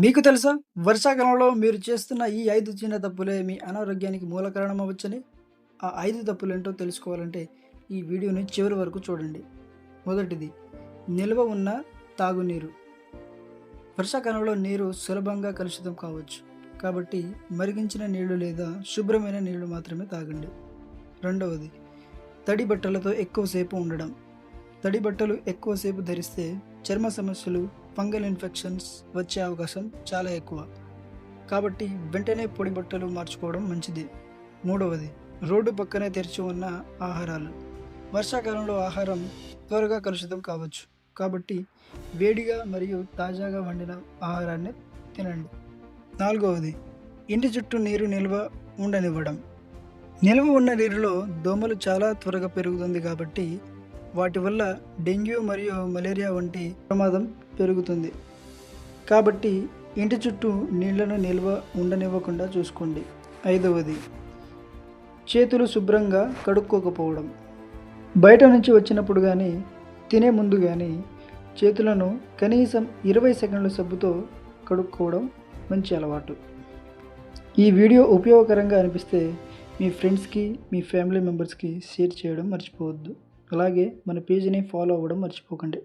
మీకు తెలుసా? వర్షాకాలంలో మీరు చేస్తున్న ఈ 5 చిన్న తప్పులే మీ అనారోగ్యానికి మూల కారణమవ్వచ్చని? ఆ 5 తప్పులేంటో తెలుసుకోవాలంటే ఈ వీడియోని చివరి వరకు చూడండి. మొదటిది, నిల్వ ఉన్న తాగునీరు. వర్షాకాలంలో నీరు సులభంగా కలుషితం కావచ్చు. కాబట్టి మరిగించిన నీళ్లు లేదా శుభ్రమైన నీళ్లు మాత్రమే తాగండి. రెండవది, తడి బట్టలతో ఎక్కువసేపు ఉండడం. తడి బట్టలు ఎక్కువసేపు ధరిస్తే చర్మ సమస్యలు, ఫంగల్ ఇన్ఫెక్షన్స్ వచ్చే అవకాశం చాలా ఎక్కువ. కాబట్టి వెంటనే పొడి బట్టలు మార్చుకోవడం మంచిది. మూడవది, రోడ్డు పక్కనే తెరిచి ఉన్న ఆహారాలు. వర్షాకాలంలో ఆహారం త్వరగా కలుషితం కావచ్చు. కాబట్టి వేడిగా మరియు తాజాగా వండిన ఆహారాన్ని తినండి. నాలుగవది, ఇంటి చుట్టూ నీరు నిల్వ ఉండనివ్వడం. నిల్వ ఉన్న నీరులో దోమలు చాలా త్వరగా పెరుగుతుంది కాబట్టి వాటి వల్ల డెంగ్యూ మరియు మలేరియా వంటి ప్రమాదం పెరుగుతుంది. కాబట్టి ఇంటి చుట్టూ నీళ్లను నిల్వ ఉండనివ్వకుండా చూసుకోండి. ఐదవది, చేతులు శుభ్రంగా కడుక్కోకపోవడం. బయట నుంచి వచ్చినప్పుడు కానీ తినే ముందు కానీ చేతులను కనీసం 20 సెకండ్ల సబ్బుతో కడుక్కోవడం మంచి అలవాటు. ఈ వీడియో ఉపయోగకరంగా అనిపిస్తే మీ ఫ్రెండ్స్కి, మీ ఫ్యామిలీ మెంబర్స్కి షేర్ చేయడం మర్చిపోవద్దు. అలాగే మన పేజీని ఫాలో అవ్వడం మర్చిపోకండి.